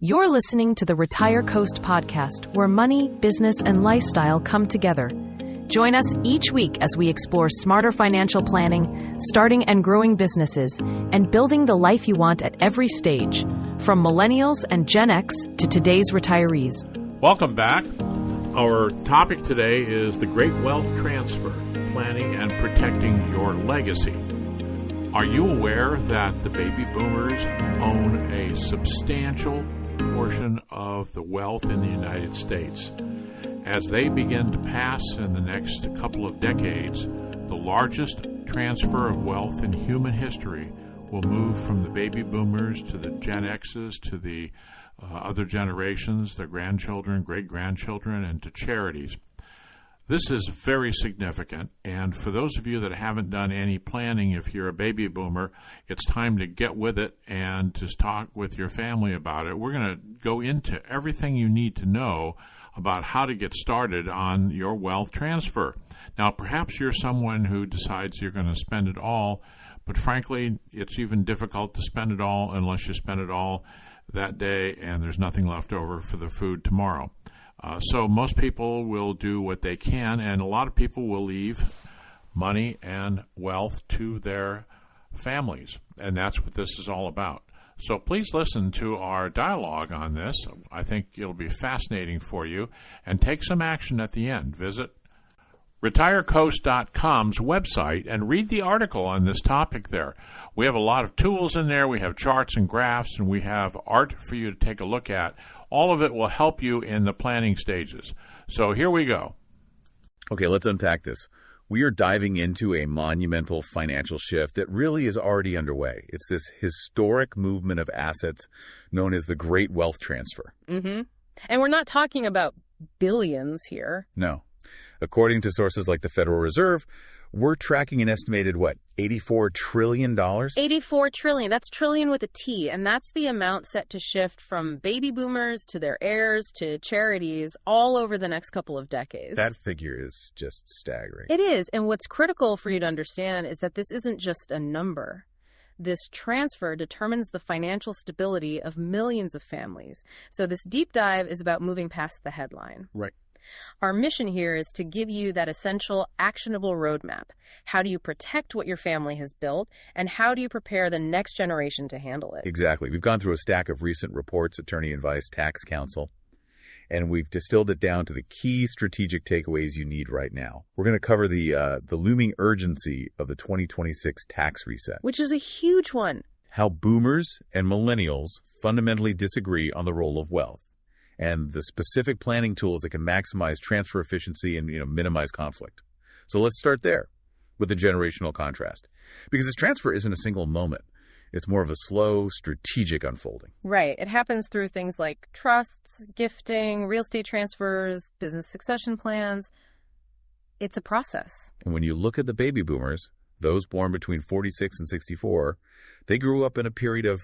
You're listening to the RetireCoast podcast, where money, business, and lifestyle come together. Join us each week as we explore smarter financial planning, starting and growing businesses, and building the life you want at every stage, from Millennials and Gen X to today's retirees. Welcome back. Our topic today is the Great Wealth Transfer, planning and protecting your legacy. Are you aware that the baby boomers own a substantial portion of the wealth in the United States? As they begin to pass in the next couple of decades, the largest transfer of wealth in human history will move from the baby boomers to the Gen X's to the other generations, their grandchildren, great-grandchildren, and to charities. This is very significant, and for those of you that haven't done any planning, if you're a baby boomer, it's time to get with it and to talk with your family about it. We're going to go into everything you need to know about how to get started on your wealth transfer. Now, perhaps you're someone who decides you're going to spend it all, but frankly, it's even difficult to spend it all unless you spend it all that day and there's nothing left over for the food tomorrow. So most people will do what they can, and a lot of people will leave money and wealth to their families, and that's what this is all about. So please listen to our dialogue on this. I think it'll be fascinating for you, and take some action at the end. Visit RetireCoast.com's website and read the article on this topic there. We have a lot of tools in there. We have charts and graphs, and we have art for you to take a look at. All of it will help you in the planning stages. So here we go. Okay, let's unpack this. We are diving into a monumental financial shift that really is already underway. It's this historic movement of assets known as the Great Wealth Transfer. Mm-hmm. And we're not talking about billions here. No. According to sources like the Federal Reserve, we're tracking an estimated, $84 trillion? $84 trillion. That's trillion with a T. And that's the amount set to shift from baby boomers to their heirs to charities all over the next couple of decades. That figure is just staggering. It is. And what's critical for you to understand is that this isn't just a number. This transfer determines the financial stability of millions of families. So this deep dive is about moving past the headline. Right. Our mission here is to give you that essential, actionable roadmap. How do you protect what your family has built, and how do you prepare the next generation to handle it? Exactly. We've gone through a stack of recent reports, attorney advice, tax counsel, and we've distilled it down to the key strategic takeaways you need right now. We're going to cover the looming urgency of the 2026 tax reset, which is a huge one. How boomers and millennials fundamentally disagree on the role of wealth, and the specific planning tools that can maximize transfer efficiency and minimize conflict. So let's start there with the generational contrast. Because this transfer isn't a single moment. It's more of a slow, strategic unfolding. Right. It happens through things like trusts, gifting, real estate transfers, business succession plans. It's a process. And when you look at the baby boomers, those born between 46 and 64, they grew up in a period of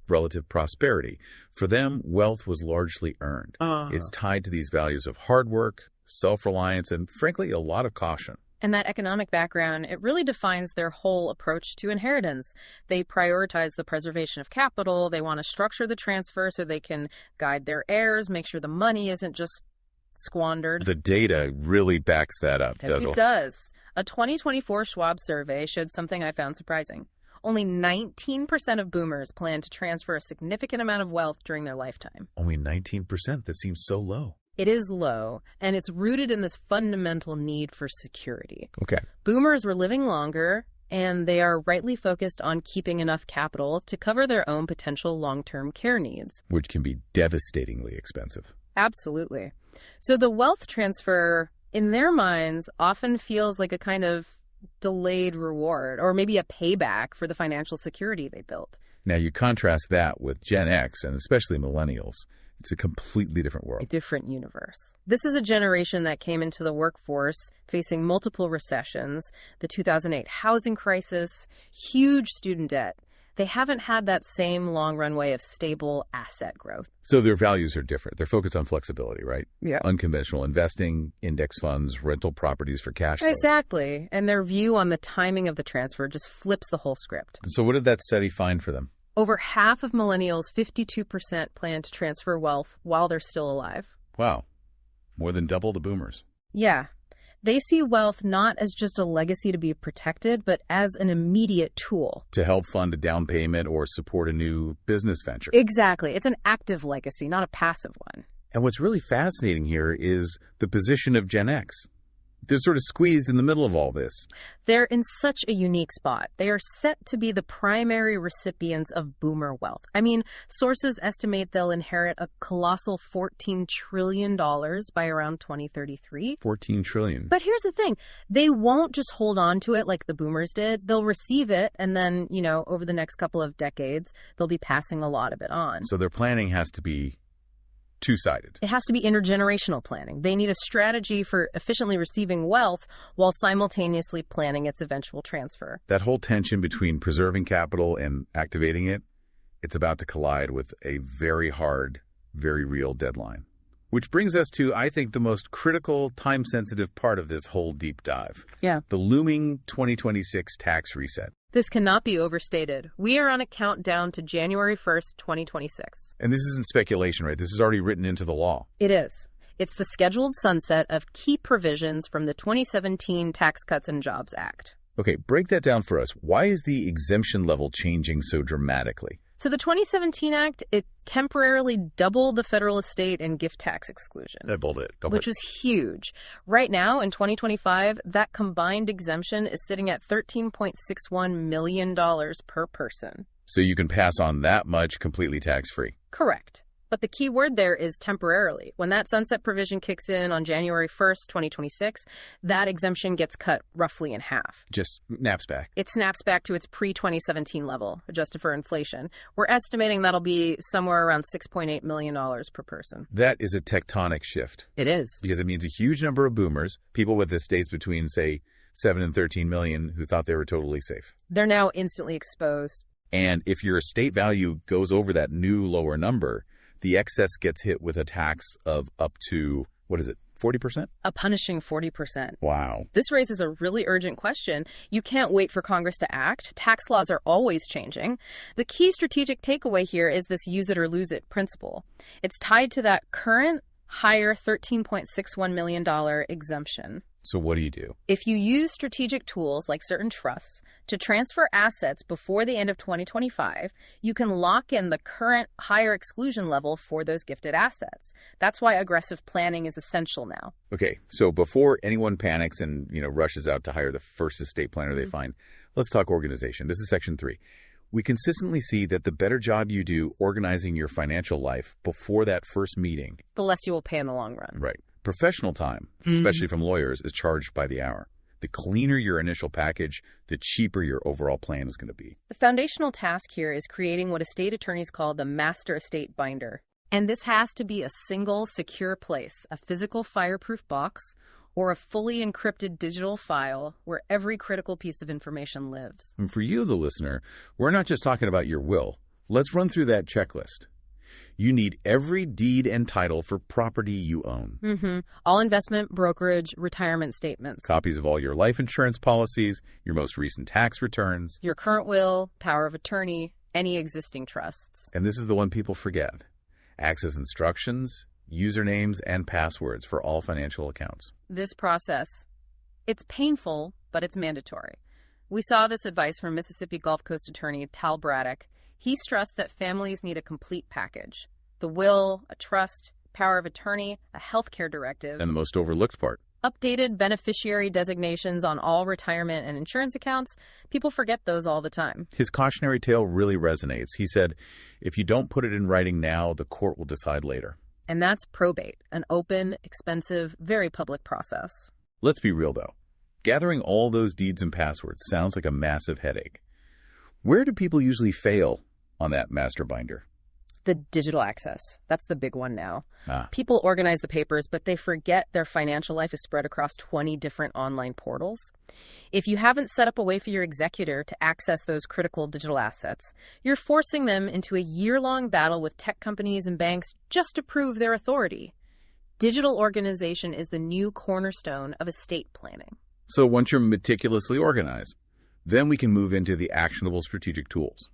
relative prosperity. For them, wealth was largely earned. It's tied to these values of hard work, self-reliance, and frankly, a lot of caution. And that economic background, it really defines their whole approach to inheritance. They prioritize the preservation of capital. They want to structure the transfer so they can guide their heirs, make sure the money isn't just squandered. The data really backs that up, doesn't it? It does. A 2024 Schwab survey showed something I found surprising. Only 19% of boomers plan to transfer a significant amount of wealth during their lifetime. Only 19%? That seems so low. It is low, and it's rooted in this fundamental need for security. Okay. Boomers were living longer, and they are rightly focused on keeping enough capital to cover their own potential long-term care needs. Which can be devastatingly expensive. Absolutely. So the wealth transfer, in their minds, often feels like a kind of delayed reward, or maybe a payback for the financial security they built. Now, you contrast that with Gen X, and especially millennials. It's a completely different world. A different universe. This is a generation that came into the workforce facing multiple recessions, the 2008 housing crisis, huge student debt. They haven't had that same long runway of stable asset growth. So their values are different. They're focused on flexibility, right? Yeah. Unconventional investing, index funds, rental properties for cash flow. Exactly. And their view on the timing of the transfer just flips the whole script. So what did that study find for them? Over half of millennials, 52%, plan to transfer wealth while they're still alive. Wow. More than double the boomers. Yeah. They see wealth not as just a legacy to be protected, but as an immediate tool. To help fund a down payment or support a new business venture. Exactly. It's an active legacy, not a passive one. And what's really fascinating here is the position of Gen X. They're sort of squeezed in the middle of all this. They're in such a unique spot. They are set to be the primary recipients of boomer wealth. I mean, sources estimate they'll inherit a colossal $14 trillion by around 2033. $14 trillion. But here's the thing. They won't just hold on to it like the boomers did. They'll receive it, and then, over the next couple of decades, they'll be passing a lot of it on. So their planning has to be two-sided. It has to be intergenerational planning. They need a strategy for efficiently receiving wealth while simultaneously planning its eventual transfer. That whole tension between preserving capital and activating it, it's about to collide with a very hard, very real deadline. Which brings us to, I think, the most critical, time-sensitive part of this whole deep dive. Yeah. The looming 2026 tax reset. This cannot be overstated. We are on a countdown to January 1st, 2026. And this isn't speculation, right? This is already written into the law. It is. It's the scheduled sunset of key provisions from the 2017 Tax Cuts and Jobs Act. Okay, break that down for us. Why is the exemption level changing so dramatically? So the 2017 Act, it temporarily doubled the federal estate and gift tax exclusion. Doubled it. Which was huge. Right now, in 2025, that combined exemption is sitting at $13.61 million per person. So you can pass on that much completely tax-free. Correct. But the key word there is temporarily. When that sunset provision kicks in on January 1st, 2026, that exemption gets cut roughly in half. Just snaps back. It snaps back to its pre-2017 level, adjusted for inflation. We're estimating that'll be somewhere around $6.8 million per person. That is a tectonic shift. It is. Because it means a huge number of boomers, people with estates between, say, 7 and 13 million who thought they were totally safe. They're now instantly exposed. And if your estate value goes over that new lower number, the excess gets hit with a tax of up to, 40%? A punishing 40%. Wow. This raises a really urgent question. You can't wait for Congress to act. Tax laws are always changing. The key strategic takeaway here is this use it or lose it principle. It's tied to that current higher $13.61 million exemption. So what do you do? If you use strategic tools like certain trusts to transfer assets before the end of 2025, you can lock in the current higher exclusion level for those gifted assets. That's why aggressive planning is essential now. Okay, so before anyone panics and rushes out to hire the first estate planner they find, let's talk organization. This is Section 3. We consistently see that the better job you do organizing your financial life before that first meeting, the less you will pay in the long run. Right. Professional time, especially from lawyers, is charged by the hour. The cleaner your initial package, the cheaper your overall plan is going to be. The foundational task here is creating what estate attorneys call the master estate binder. And this has to be a single, secure place, a physical fireproof box, or a fully encrypted digital file where every critical piece of information lives. And for you, the listener, we're not just talking about your will. Let's run through that checklist. You need every deed and title for property you own. All investment, brokerage, retirement statements. Copies of all your life insurance policies, your most recent tax returns. Your current will, power of attorney, any existing trusts. And this is the one people forget. Access instructions, usernames, and passwords for all financial accounts. This process, it's painful, but it's mandatory. We saw this advice from Mississippi Gulf Coast attorney Tal Braddock. He stressed that families need a complete package. The will, a trust, power of attorney, a healthcare directive. And the most overlooked part. Updated beneficiary designations on all retirement and insurance accounts. People forget those all the time. His cautionary tale really resonates. He said, if you don't put it in writing now, the court will decide later. And that's probate, an open, expensive, very public process. Let's be real, though. Gathering all those deeds and passwords sounds like a massive headache. Where do people usually fail on that master binder? The digital access. That's the big one now. Ah. People organize the papers, but they forget their financial life is spread across 20 different online portals. If you haven't set up a way for your executor to access those critical digital assets, you're forcing them into a year-long battle with tech companies and banks just to prove their authority. Digital organization is the new cornerstone of estate planning. So once you're meticulously organized, Then we can move into the actionable strategic tools.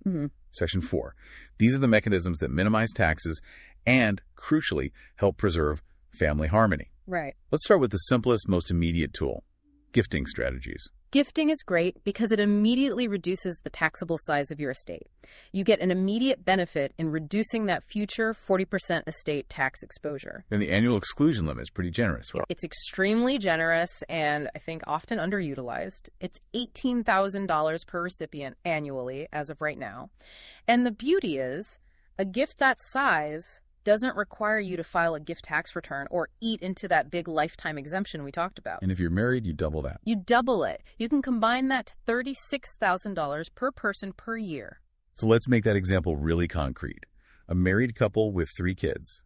Section 4. These are the mechanisms that minimize taxes and, crucially, help preserve family harmony. Right. Let's start with the simplest, most immediate tool, gifting strategies. Gifting is great because it immediately reduces the taxable size of your estate. You get an immediate benefit in reducing that future 40% estate tax exposure. And the annual exclusion limit is pretty generous. It's extremely generous and I think often underutilized. It's $18,000 per recipient annually as of right now. And the beauty is, a gift that size doesn't require you to file a gift tax return or eat into that big lifetime exemption we talked about. And if you're married, you double that. You double it. You can combine that to $36,000 per person per year. So let's make that example really concrete. A married couple with 3 kids.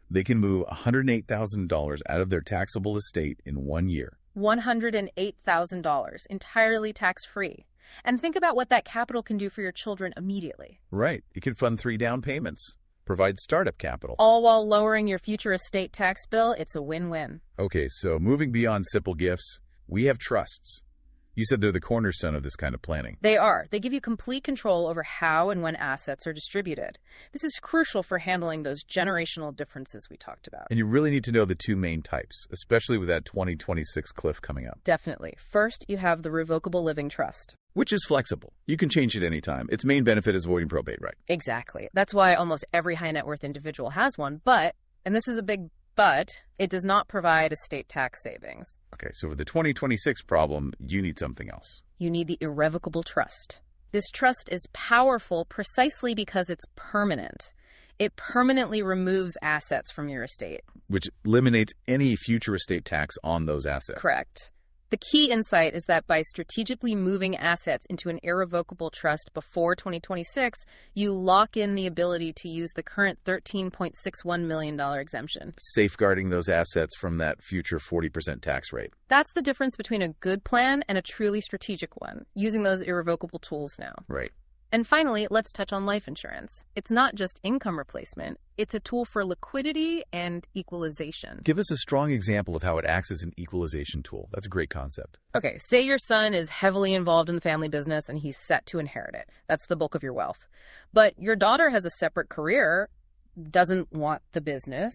They can move $108,000 out of their taxable estate in 1 year. $108,000, entirely tax-free. And think about what that capital can do for your children immediately. Right. It can fund 3 down payments. Provide startup capital. All while lowering your future estate tax bill. It's a win-win. Okay, so moving beyond simple gifts, we have trusts. You said they're the cornerstone of this kind of planning. They are. They give you complete control over how and when assets are distributed. This is crucial for handling those generational differences we talked about. And you really need to know the 2 main types, especially with that 2026 cliff coming up. Definitely. First, you have the revocable living trust, which is flexible. You can change it anytime. Its main benefit is avoiding probate, right? Exactly. That's why almost every high net worth individual has one. But, and this is a big but, it does not provide estate tax savings. Okay, so for the 2026 problem, you need something else. You need the irrevocable trust. This trust is powerful precisely because it's permanent. It permanently removes assets from your estate, which eliminates any future estate tax on those assets. Correct. The key insight is that by strategically moving assets into an irrevocable trust before 2026, you lock in the ability to use the current $13.61 million exemption. Safeguarding those assets from that future 40% tax rate. That's the difference between a good plan and a truly strategic one, using those irrevocable tools now. Right. And finally, let's touch on life insurance. It's not just income replacement. It's a tool for liquidity and equalization. Give us a strong example of how it acts as an equalization tool. That's a great concept. Okay, say your son is heavily involved in the family business and he's set to inherit it. That's the bulk of your wealth. But your daughter has a separate career, doesn't want the business.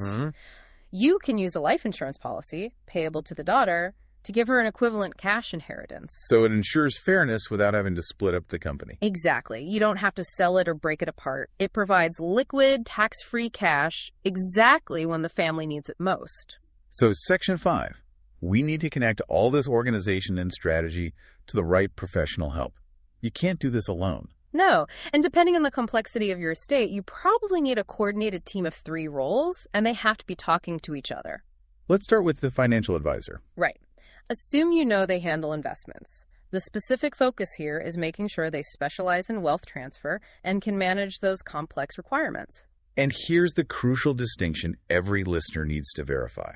You can use a life insurance policy payable to the daughter to give her an equivalent cash inheritance. So it ensures fairness without having to split up the company. Exactly. You don't have to sell it or break it apart. It provides liquid, tax-free cash exactly when the family needs it most. So Section 5, we need to connect all this organization and strategy to the right professional help. You can't do this alone. No. And depending on the complexity of your estate, you probably need a coordinated team of 3 roles, and they have to be talking to each other. Let's start with the financial advisor. Right. Assume you know they handle investments. The specific focus here is making sure they specialize in wealth transfer and can manage those complex requirements. And here's the crucial distinction every listener needs to verify.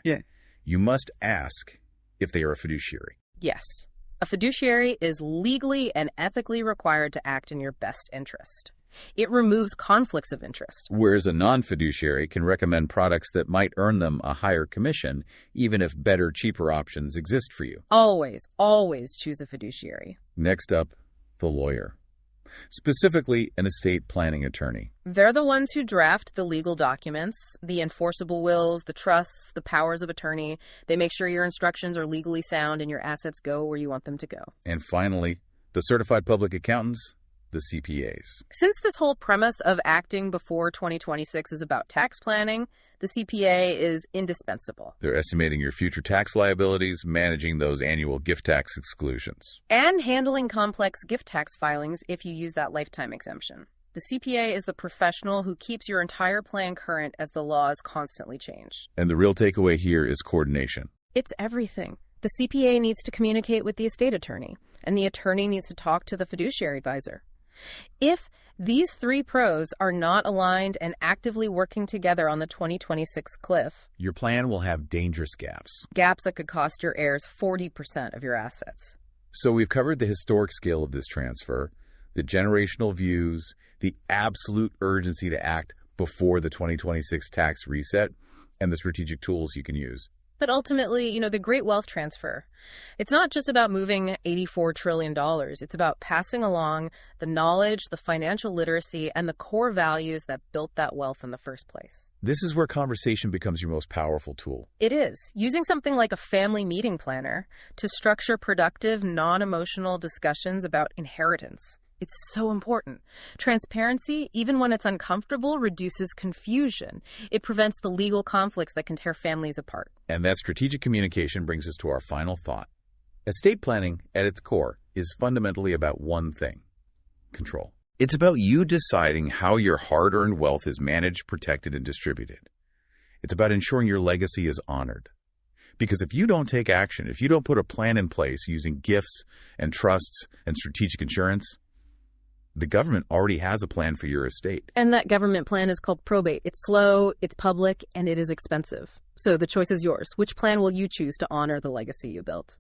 You must ask if they are a fiduciary. Yes. A fiduciary is legally and ethically required to act in your best interest. It removes conflicts of interest. Whereas a non-fiduciary can recommend products that might earn them a higher commission, even if better, cheaper options exist for you. Always, always choose a fiduciary. Next up, the lawyer. Specifically, an estate planning attorney. They're the ones who draft the legal documents, the enforceable wills, the trusts, the powers of attorney. They make sure your instructions are legally sound and your assets go where you want them to go. And finally, the certified public accountants, the CPAs. Since this whole premise of acting before 2026 is about tax planning, the CPA is indispensable. They're estimating your future tax liabilities, managing those annual gift tax exclusions, and handling complex gift tax filings if you use that lifetime exemption. The CPA is the professional who keeps your entire plan current as the laws constantly change. And the real takeaway here is coordination. It's everything. The CPA needs to communicate with the estate attorney, and the attorney needs to talk to the fiduciary advisor. If these 3 pros are not aligned and actively working together on the 2026 cliff, your plan will have dangerous gaps. Gaps that could cost your heirs 40% of your assets. So we've covered the historic scale of this transfer, the generational views, the absolute urgency to act before the 2026 tax reset, and the strategic tools you can use. But ultimately, the great wealth transfer, it's not just about moving $84 trillion. It's about passing along the knowledge, the financial literacy, and the core values that built that wealth in the first place. This is where conversation becomes your most powerful tool. It is. Using something like a family meeting planner to structure productive, non-emotional discussions about inheritance. It's so important. Transparency, even when it's uncomfortable, reduces confusion. It prevents the legal conflicts that can tear families apart. And that strategic communication brings us to our final thought. Estate planning, at its core, is fundamentally about one thing: control. It's about you deciding how your hard-earned wealth is managed, protected, and distributed. It's about ensuring your legacy is honored. Because if you don't take action, if you don't put a plan in place using gifts and trusts and strategic insurance, the government already has a plan for your estate. And that government plan is called probate. It's slow, it's public, and it is expensive. So the choice is yours. Which plan will you choose to honor the legacy you built?